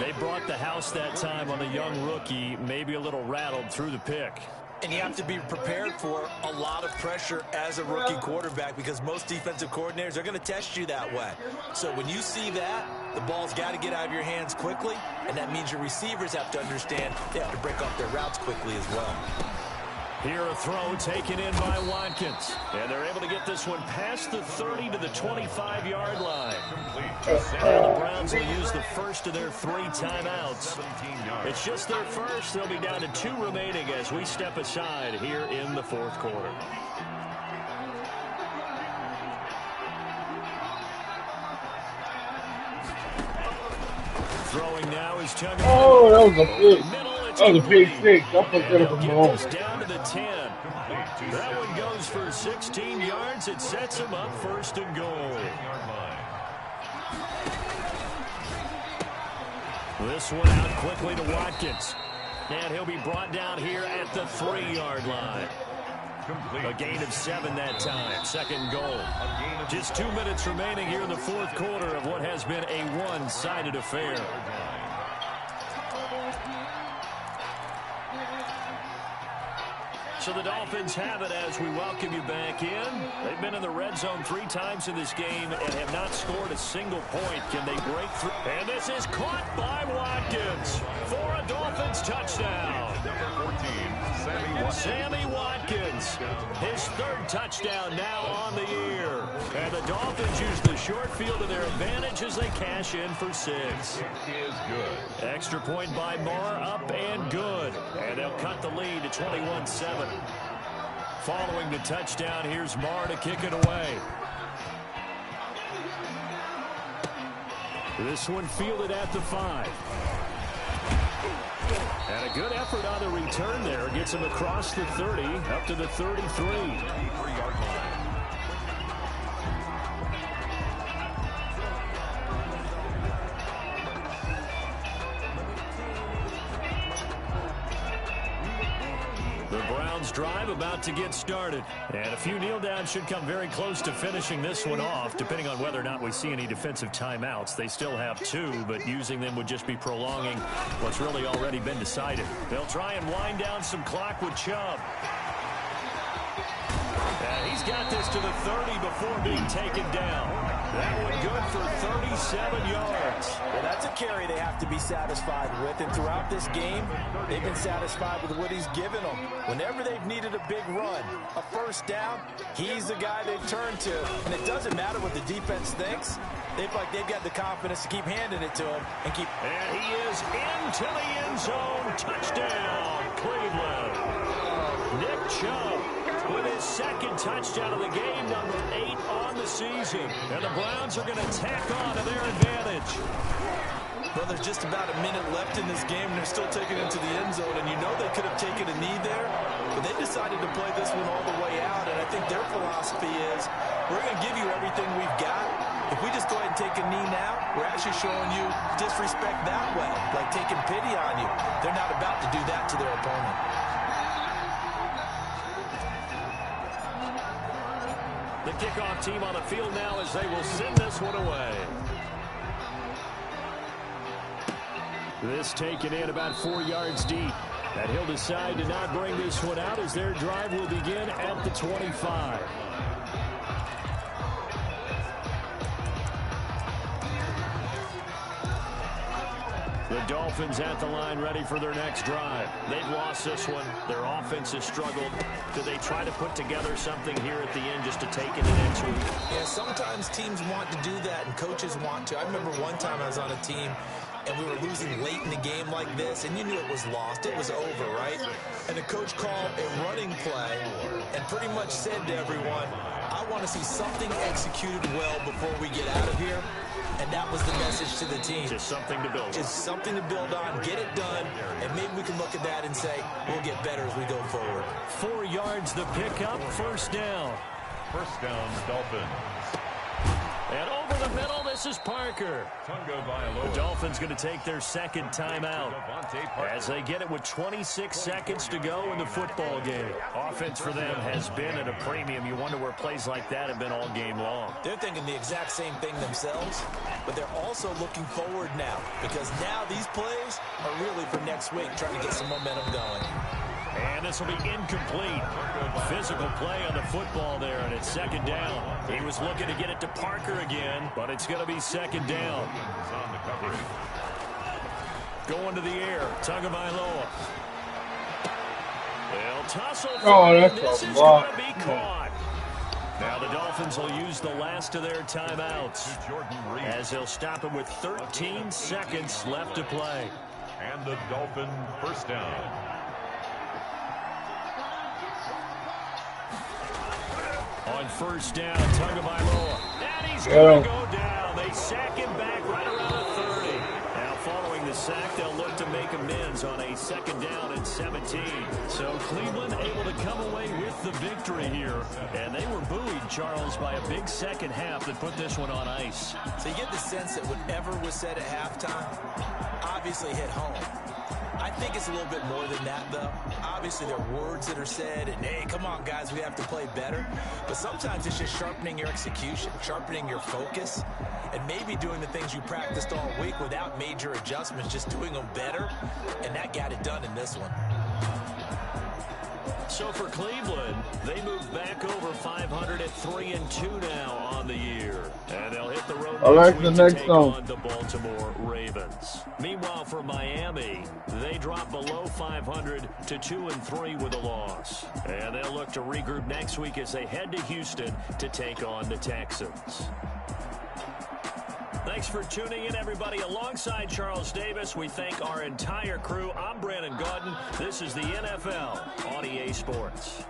They brought the house that time on the young rookie, maybe a little rattled through the pick. And you have to be prepared for a lot of pressure as a rookie quarterback because most defensive coordinators are going to test you that way. So when you see that, the ball's got to get out of your hands quickly, and that means your receivers have to understand they have to break off their routes quickly as well. Here a throw taken in by Watkins. And they're able to get this one past the 30 to the 25-yard line. And the Browns will use the first of their 3 timeouts. It's just their first. They'll be down to 2 remaining as we step aside here in the fourth quarter. Throwing now is Tugger. Oh, that was a big. That was a big 6. I put that up a moment. Down to the 10. That one goes for 16 yards. It sets him up first and goal. This one out quickly to Watkins. And he'll be brought down here at the 3-yard line. A gain of 7 that time. Second goal. Just 2 minutes remaining here in the fourth quarter of what has been a one-sided affair. So the Dolphins have it as we welcome you back in. They've been in the red zone 3 times in this game and have not scored a single point. Can they break through? And this is caught by Watkins for a Dolphins touchdown. Number 14, Sammy Watkins. His 3rd touchdown now on the year. And the Dolphins use the short field to their advantage as they cash in for 6. It is good. Extra point by Marr, up and good. And they'll cut the lead to 21-7. Following the touchdown, here's Marr to kick it away. This one fielded at the 5. And a good effort on the return there. Gets him across the 30, up to the 33. 33-yard line. The Browns drive about to get started. And a few kneel downs should come very close to finishing this one off, depending on whether or not we see any defensive timeouts. They still have 2, but using them would just be prolonging what's really already been decided. They'll try and wind down some clock with Chubb. And he's got this to the 30 before being taken down. That one good for 37 yards. Well, that's a carry they have to be satisfied with. And throughout this game, they've been satisfied with what he's given them. Whenever they've needed a big run, a first down, he's the guy they've turned to. And it doesn't matter what the defense thinks. They've got the confidence to keep handing it to him and keep. And he is into the end zone. Touchdown, Cleveland. Nick Chubb with his 2nd touchdown of the game, number 8 on the season. And the Browns are going to tack on to their advantage. Well, there's just about a minute left in this game, and they're still taking it to the end zone. And you know they could have taken a knee there, but they decided to play this one all the way out. And I think their philosophy is, we're going to give you everything we've got. If we just go ahead and take a knee now, we're actually showing you disrespect that way, like taking pity on you. They're not about to do that to their opponent. The kickoff team on the field now as they will send this one away. This taken in about 4 yards deep. And he'll decide to not bring this one out as their drive will begin at the 25. The Dolphins at the line ready for their next drive. They've lost this one. Their offense has struggled. Do they try to put together something here at the end just to take into next week? Yeah, sometimes teams want to do that and coaches want to. I remember one time I was on a team and we were losing late in the game like this, and you knew it was lost. It was over, right? And the coach called a running play and pretty much said to everyone, I want to see something executed well before we get out of here. And that was the message to the team. Just something to build on. Just something to build on, get it done, and maybe we can look at that and say, we'll get better as we go forward. 4 yards the pickup, first down. First down, Dolphins. And over the middle, this is Parker. The Dolphins going to take their second timeout as they get it with 26 seconds to go in the football game. Offense for them has been at a premium. You wonder where plays like that have been all game long. They're thinking the exact same thing themselves, but they're also looking forward now because now these plays are really for next week, trying to get some momentum going. And this will be incomplete. Physical play on the football there, and it's second down. He was looking to get it to Parker again, but it's going to be second down. Going to the air, Tagovailoa. They'll tussle. This is going to be caught. Now the Dolphins will use the last of their timeouts as they'll stop it with 13 seconds left to play. And the Dolphin first down. On first down, Tagovailoa. And he's going to go down. They sack him back right around the 30. Now following the sack, they'll look to make amends on a second down and 17. So Cleveland able to come away with the victory here. And they were buoyed, Charles, by a big second half that put this one on ice. So you get the sense that whatever was said at halftime obviously hit home. I think it's a little bit more than that, though. Obviously, there are words that are said, and, hey, come on, guys, we have to play better. But sometimes it's just sharpening your execution, sharpening your focus, and maybe doing the things you practiced all week without major adjustments, just doing them better, and that got it done in this one. So for Cleveland, they move back over 500 at 3-2 now on the year. And they'll hit the road next week to take on the Baltimore Ravens. Meanwhile, for Miami, they drop below 500 to 2-3 with a loss. And they'll look to regroup next week as they head to Houston to take on the Texans. Thanks for tuning in, everybody. Alongside Charles Davis, we thank our entire crew. I'm Brandon Gaudin. This is the NFL on EA Sports.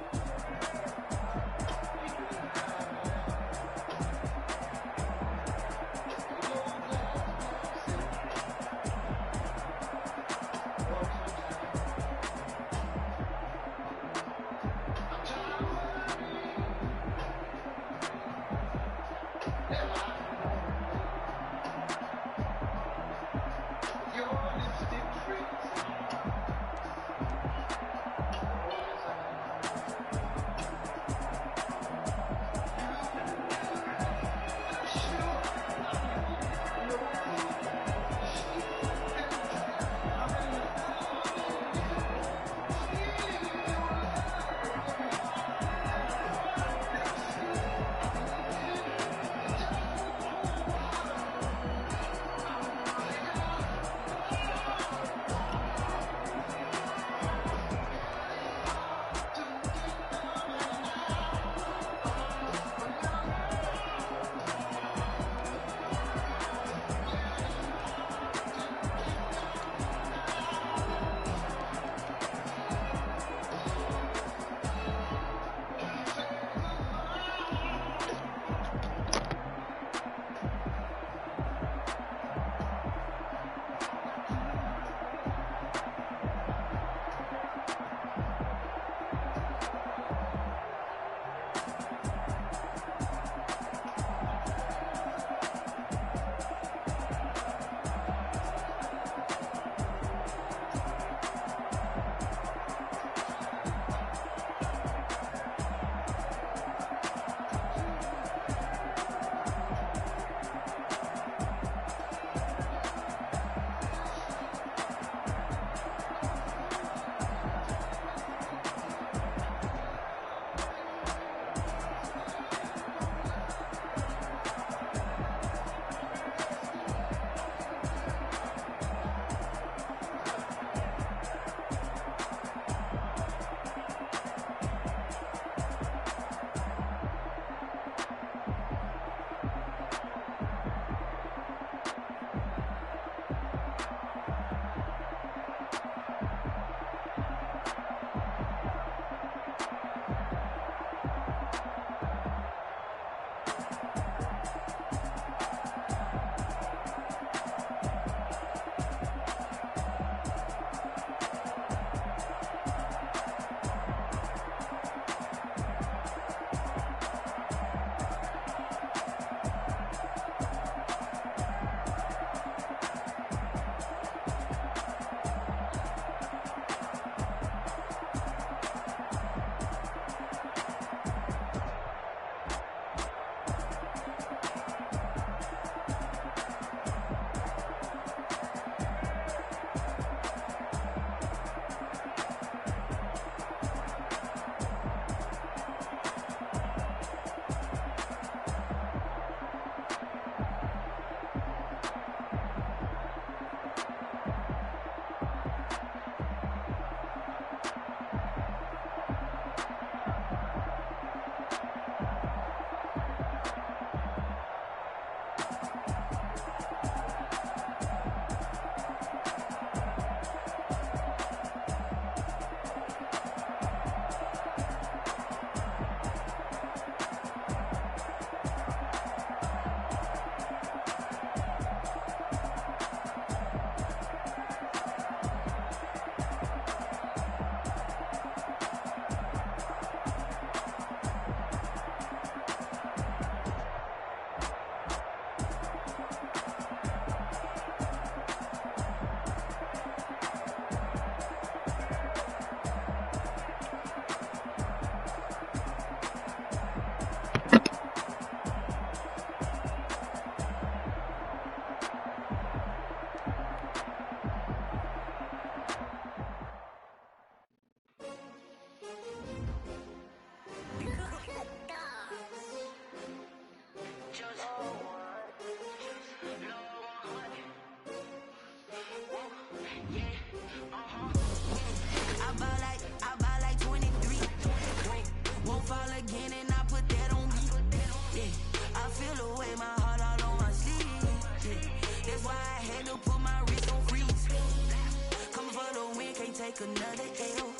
take another L.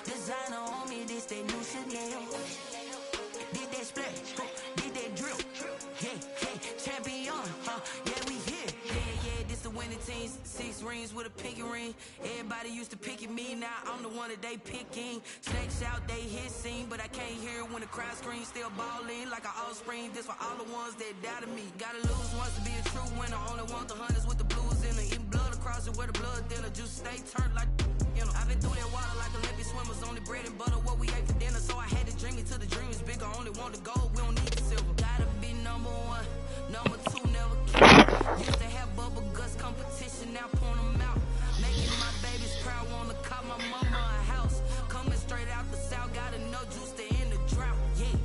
Designer on me, this they new Chanel. Did that splash, did that drill. Yeah, champion, yeah, we here. Yeah, this the winning teams. 6 rings with a pinky ring. Everybody used to pick at me, now I'm the one that they picking. Snakes out, they hit scene, but I can't hear it when the crowd screams. Still balling like an offspring. This for all the ones that doubted me. Gotta lose once to be a true winner. Only want the hunters with the blues in it. Eating blood across it where the blood dinner. Juice stay turned like, you know. I've been through that water like Olympic swimmers. Only bread and butter, what we ate for dinner. So I had to dream it till the dream is bigger. Only want the gold, we don't need the silver. Gotta be number 1, number 2 never count. Used to have bubble guts competition, now point them out. Making my babies proud, wanna call my mama a house. Coming straight out the south, gotta know juice to end the drought. Yeah,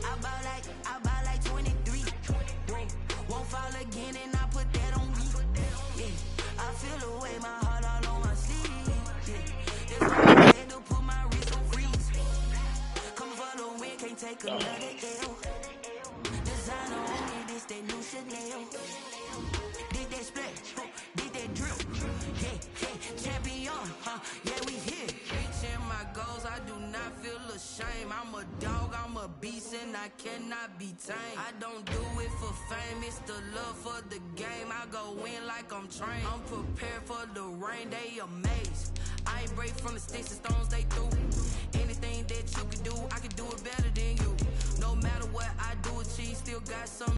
I bought like 23. Won't fall again, and I put that on me. Yeah, I feel the way, my heart all on my sleeve. Yeah, that's why I had to put my wrist on freeze. Come for the win, can't take another L. Designer on me, this that new Chanel. Did that splash, did that drill. Yeah, champion, yeah, we here. Reaching my goals, I do not feel ashamed. I'm a dog, I'm a beast, and I cannot be tamed. I don't do it for fame, it's the love for the game. I go in like I'm trained. I'm prepared for the rain, they amazed. I ain't break from the sticks and stones they threw. Anything that you can do, I can do it better than you. No matter what I do, achieve, still got something.